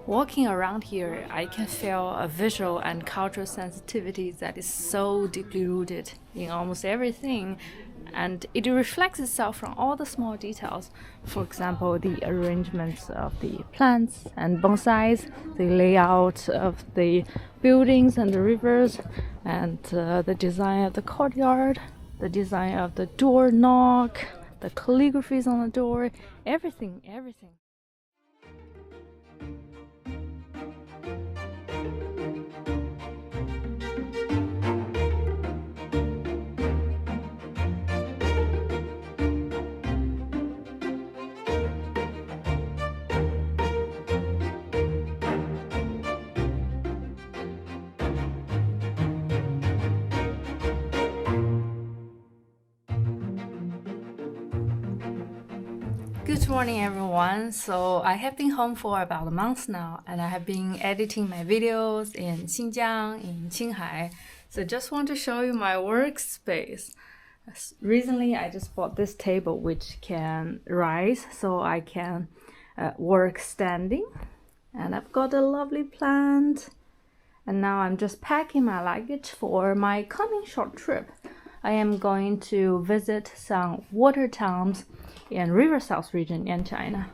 Walking around here, I can feel a visual and cultural sensitivity that is so deeply rooted in almost everything, and it reflects itself from all the small details. For example, the arrangements of the plants and bonsais, the layout of the buildings and the rivers, and the design of the courtyard, the design of the door knock, the calligraphies on the door, everything. Good morning, everyone. So I have been home for about a month now, and I have been editing my videos in Xinjiang, in Qinghai. So just want to show you my workspace. Recently, I just bought this table which can rise, so I can work standing. And I've got a lovely plant. And now I'm just packing my luggage for my coming short trip. I am going to visit some water towns in River South region in China.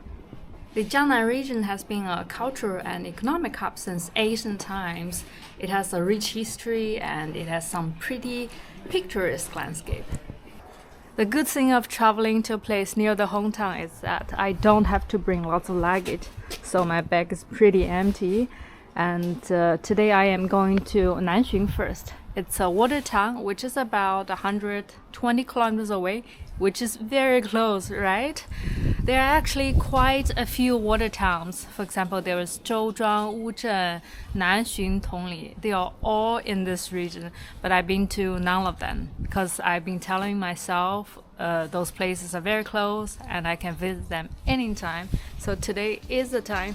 The Jiangnan region has been a cultural and economic hub since ancient times. It has a rich history and it has some pretty picturesque landscape. The good thing of traveling to a place near the hometown is that I don't have to bring lots of luggage, so my bag is pretty empty. And today I am going to Nanxun first. It's a water town which is about 120 kilometers away, which is very close, right? There are actually quite a few water towns. For example, there is Zhouzhuang, Wuzhen, Nanxun, Tongli. They are all in this region, but I've been to none of them because I've been telling myself those places are very close and I can visit them anytime. So today is the time.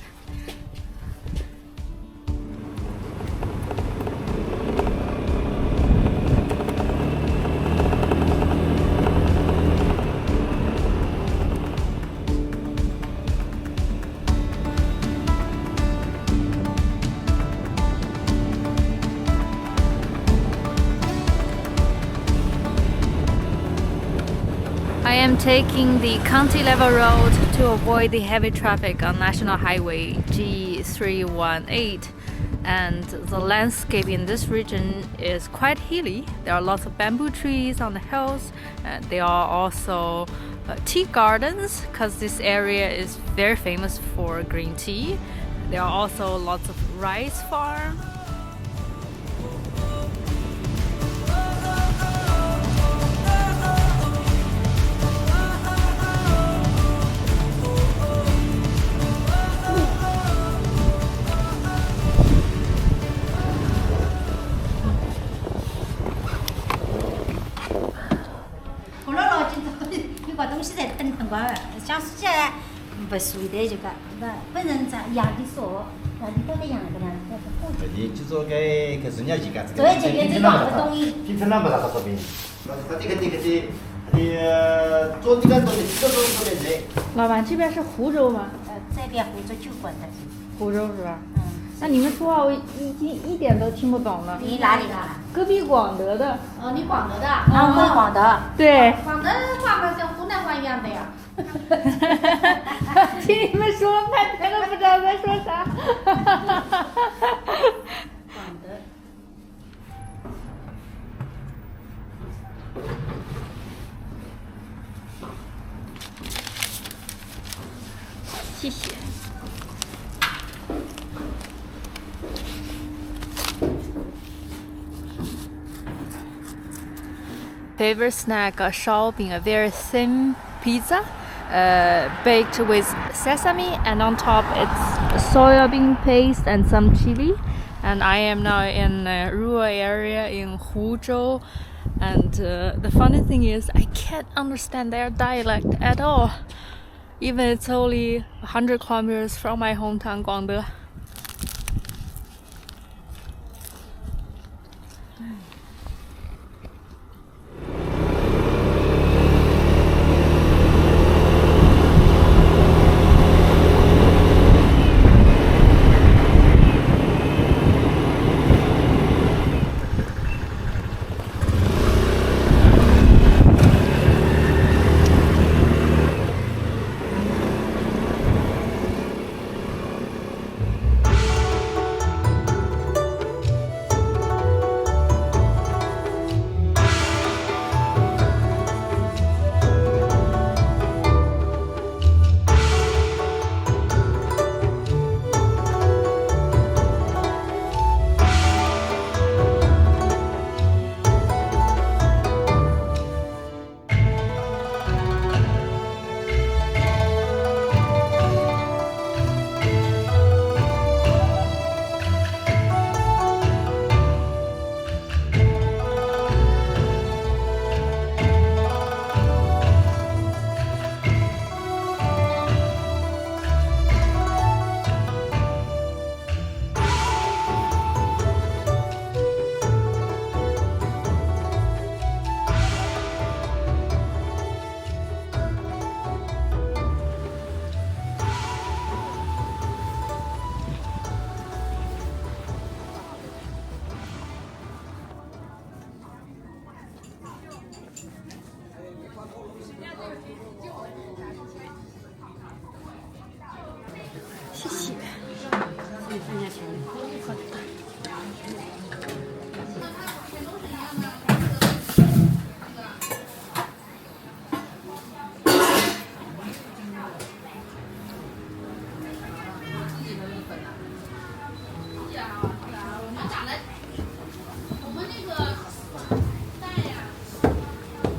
I am taking the county level road to avoid the heavy traffic on National Highway G318, and the landscape in this region is quite hilly. There are lots of bamboo trees on the hills, and there are also tea gardens because this area is very famous for green tea. There are also lots of rice farms.老板，这边是湖州吗？这边湖州就管的。湖州是吧？那你们说话我已经一点都听不懂了。你哪里的？隔壁广德的。哦，你广德的？安徽广德。对。广德话跟湖南话一样的呀。听你们说了半天都不知道在说啥。广德。谢谢。Favorite snack, a shopping, a very thin pizza, baked with sesame, and on top it's soybean paste and some chili. And I am now in a rural area in Huzhou, and the funny thing is I can't understand their dialect at all, even it's only 100 kilometers from my hometown Guangde.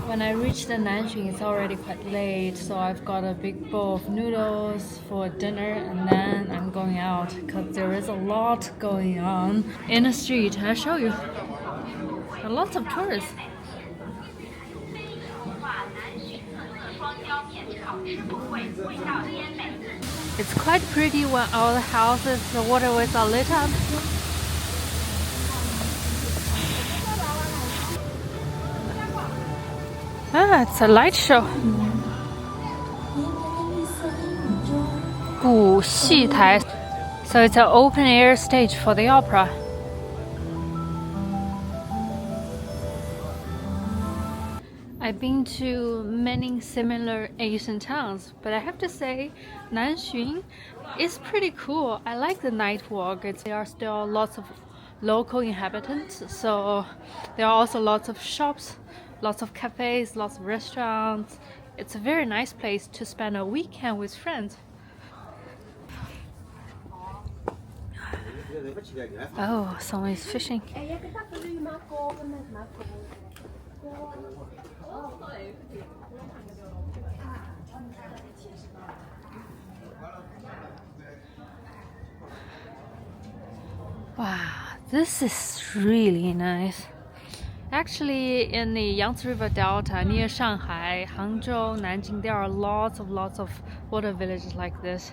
When I reach the Nanxun, it's already quite late, so I've got a big bowl of noodles for dinner, and then I'm going out because there is a lot going on in the street. I'll show you. There are lots of tourists. It's quite pretty when all the houses, the waterways are lit up. Ah, it's a light show. 古戏台. So it's an open air stage for the opera. I've been to many similar Asian towns, but I have to say Nanxun is pretty cool. I like the night walk. There are still lots of local inhabitants, so there are also lots of shops, lots of cafes, lots of restaurants. It's a very nice place to spend a weekend with friends. Oh, someone is fishing. Wow, this is really nice. Actually, in the Yangtze River Delta near Shanghai, Hangzhou, Nanjing, there are lots of water villages like this.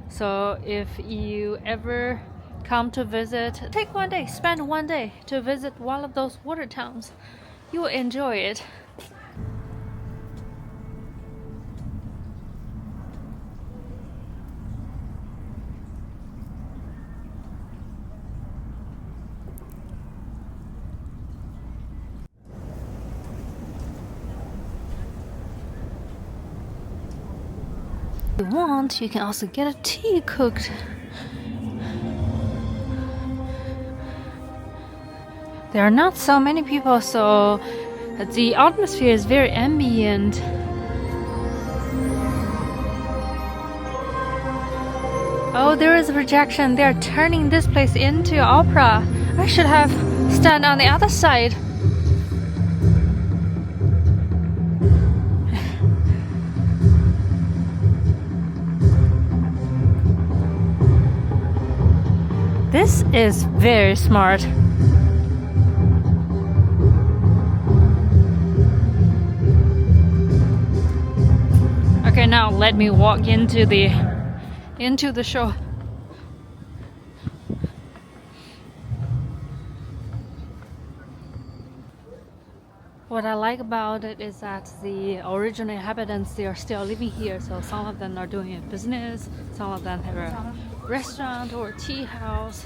So if you ever come to visit, take one day, spend one day to visit one of those water towns. You will enjoy it. If you want, you can also get a tea cooked. There are not so many people, so the atmosphere is very ambient. Oh, there is a projection. They are turning this place into opera. I should have stand on the other side. This is very smart. Okay, now let me walk into the show. What I like about it is that the original inhabitants, they are still living here, so some of them are doing a business, some of them have a restaurant or tea house.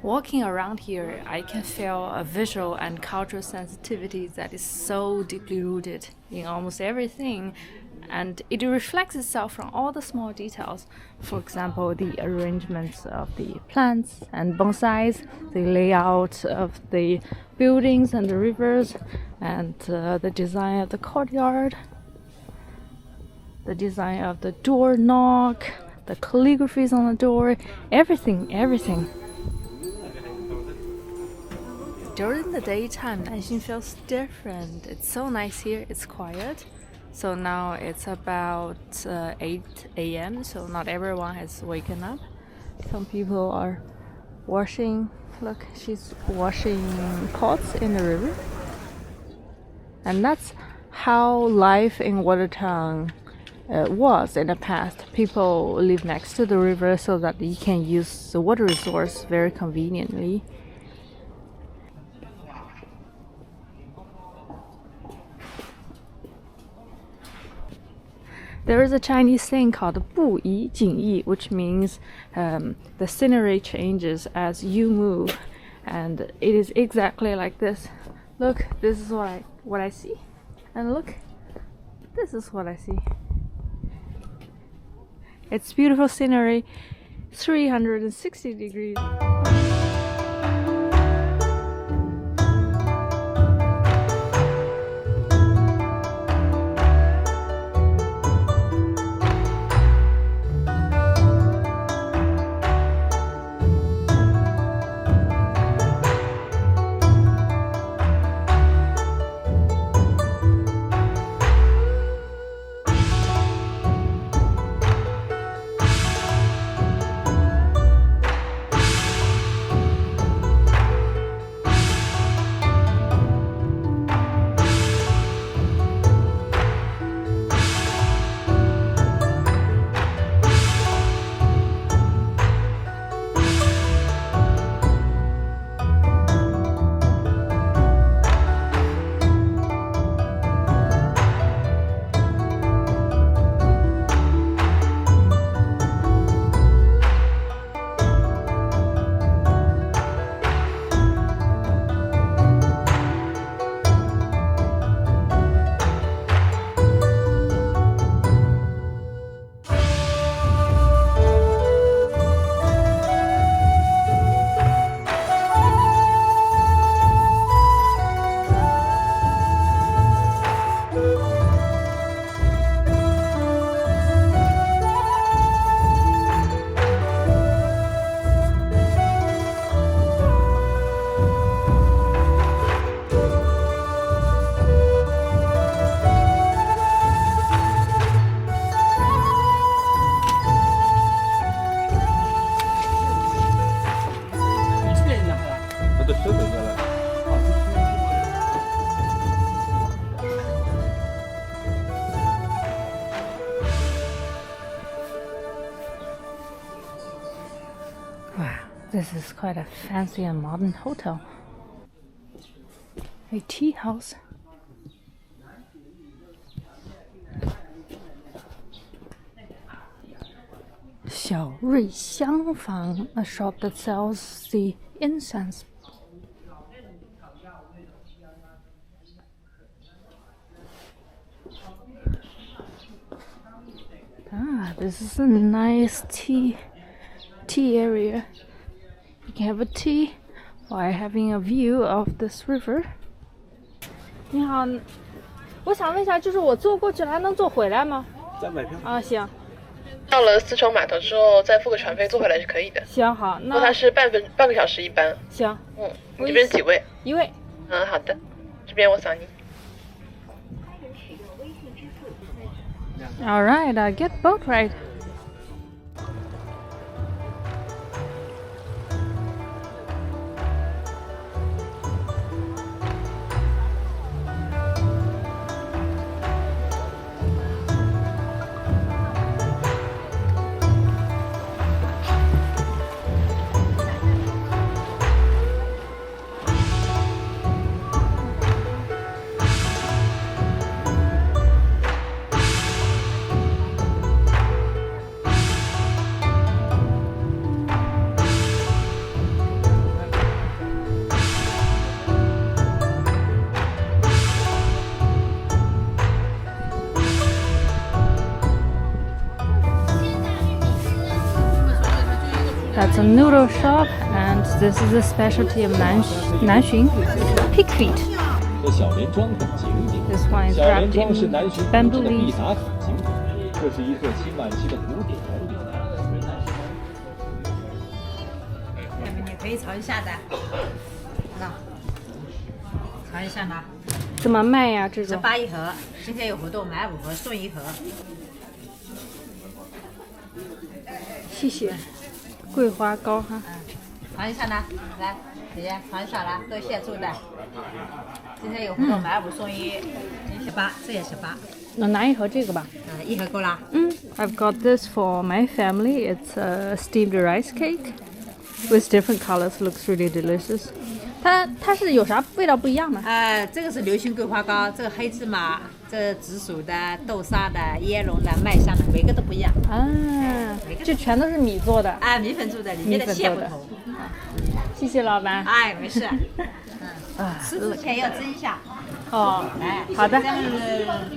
Walking around here, I can feel a visual and cultural sensitivity that is so deeply rooted in almost everything, and it reflects itself from all the small details. For example, the arrangements of the plants and bonsais, the layout of the buildings and the rivers, and the design of the courtyard, the design of the door knock, the calligraphies on the door, everything. during the daytime, Nanxing feels different. It's so nice here. It's quiet. So now it's about 8 a.m. So not everyone has woken up. Some people are washing. Look, she's washing pots in the river. And that's how life in Watertown was in the past. People live next to the river so that you can use the water resource very conveniently. There is a Chinese saying called 不移景异, which means the scenery changes as you move, and it is exactly like this. Look, this is what I see, and look, this is what I see. It's beautiful scenery, 360 degrees. Wow, this is quite a fancy and modern hotel. A tea house. Xiao Rui Xiang Fang, a shop that sells the incense. This is a nice tea area. You can have a tea while having a view of this river. 你好，我想问一下，就是我坐过去了，还能坐回来吗？再买票啊，行。到了丝绸码头之后，再付个船费，坐回来是可以的。行，好，不过它是半个小时一班。行。你这边几位？一位。好的，这边我扫你。All right, get boat ride. That's a noodle shop, and this is a specialty of Nanxing, pig feet. This one is wrapped in bamboo leaves. 这是一座清晚期的古典。下面你可以朝下载。那尝一下呢。怎么卖呀？这种18一盒，今天有活动，买5盒送1盒。谢谢。桂花糕哈。尝一下呢，来，姐姐尝一下来，都现做的。今天有活动，买5送1，这18，这也18。那拿一盒这个吧。1盒够啦。I've got this for my family. It's a steamed rice cake with different colors. Looks really delicious. 它是有啥味道不一样吗？这个是流心桂花糕，这个黑芝麻，这紫薯的、豆沙的、椰蓉的、麦香的，每个都不一样。啊，这全都是米做的。米粉做的，里面的馅不同。谢谢老板。没事。吃之前要蒸一下。哦，好的。这样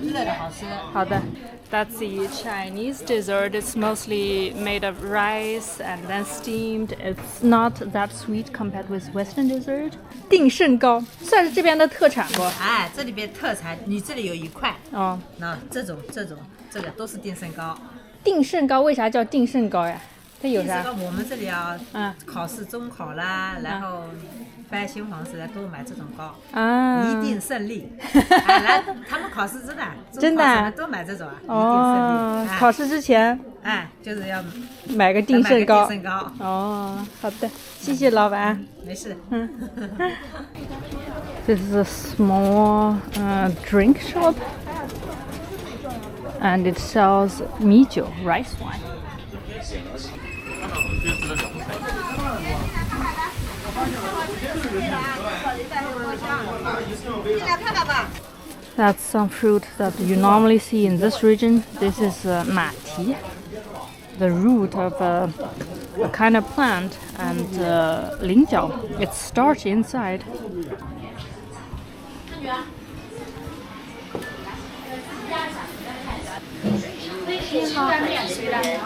热的好吃。好的。That's the Chinese dessert. It's mostly made of rice and then steamed. It's not that sweet compared with Western dessert. 定胜糕算是这边的特产不？这里边特产，你这里有1块。哦，那这个都是定胜糕。定胜糕为啥叫定胜糕呀？它有啥？这个我们这里考试中考啦，然后翻新黄时都买这种糕，一定胜利。来，他们考试真的都买这种一定胜利。考试之前就是要买个定胜糕。哦，好的，谢谢老板。没事。This is a small drink shop, and it sells 米酒 rice wine. That's some fruit that you normally see in this region. This is mati, the root of a kind of plant, and lingjiao. It's starch inside.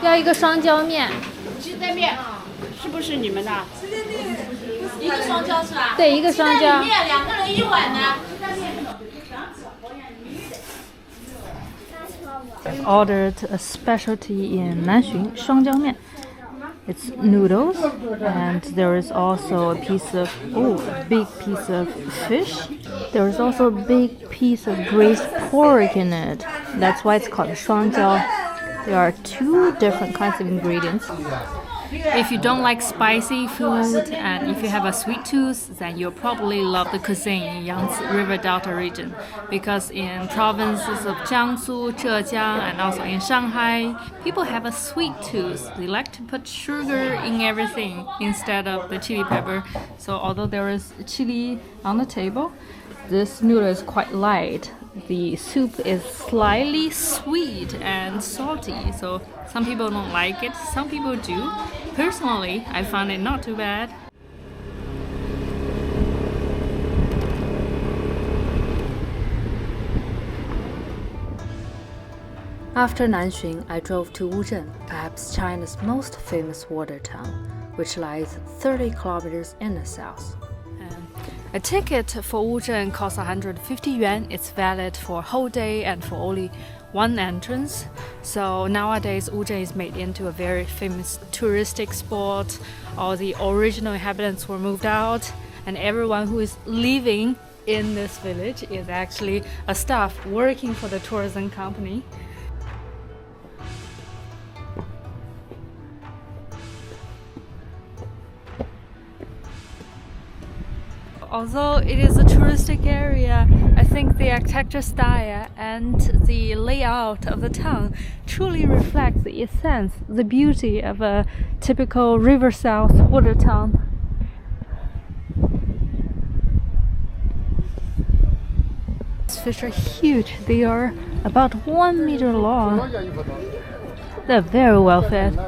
要一个双椒面。鸡蛋面是不是你们的？一个双椒是吧？对，一个双椒。面2个人1碗呢。I've ordered a specialty in Nanxun, 双椒面. It's noodles, and there is also a big piece of fish. There is also a big piece of braised pork in it. That's why it's called 双椒. There are 2 different kinds of ingredients. If you don't like spicy food and if you have a sweet tooth, then you'll probably love the cuisine in Yangtze River Delta region, because in provinces of Jiangsu, Zhejiang, and also in Shanghai, people have a sweet tooth. They like to put sugar in everything instead of the chili pepper. So although there is chili on the table, this noodle is quite light. The soup is slightly sweet and salty, so some people don't like it, some people do. Personally, I found it not too bad. After Nanxun, I drove to Wuzhen, perhaps China's most famous water town, which lies 30 kilometers in the south. A ticket for Wuzhen costs 150 yuan. It's valid for a whole day and for only one entrance. So nowadays Wuzhen is made into a very famous touristic spot. All the original inhabitants were moved out, and everyone who is living in this village is actually a staff working for the tourism company. Although it is a touristic area, I think the architecture style and the layout of the town truly reflects the essence, the beauty of a typical river south water town. These fish are huge. They are about 1 meter long. They're very well fed.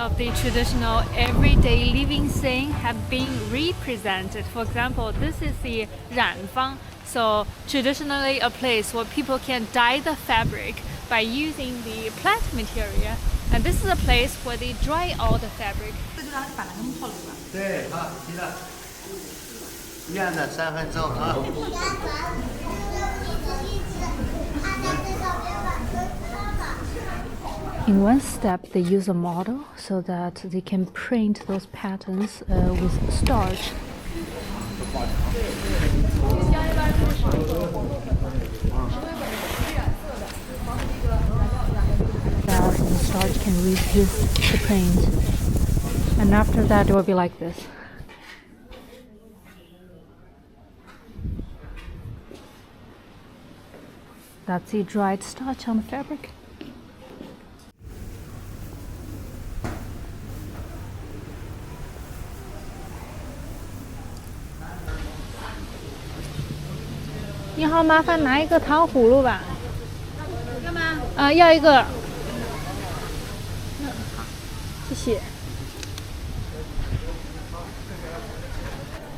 of the traditional everyday living thing have been represented. For example, this is the 染坊. So traditionally a place where people can dye the fabric by using the plant material. And this is a place where they dry all the fabric. 对，好，记得一样的3分钟啊。 In one step, they use a model so that they can print those patterns with starch. That the starch can resist the print, and after that, it will be like this. That's the dried starch on the fabric. "你好，麻烦拿一个糖葫芦吧。"干嘛？要一个。好，谢谢。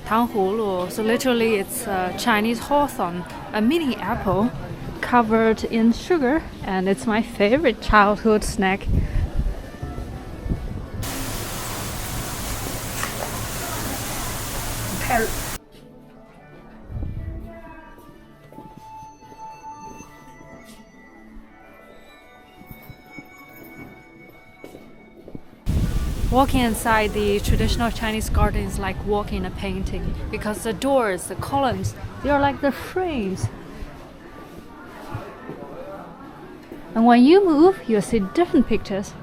糖葫芦, so literally it's a Chinese hawthorn, a mini apple covered in sugar, and it's my favorite childhood snack. Walking inside the traditional Chinese garden is like walking in a painting, because the doors, the columns, they are like the frames. And when you move, you'll see different pictures.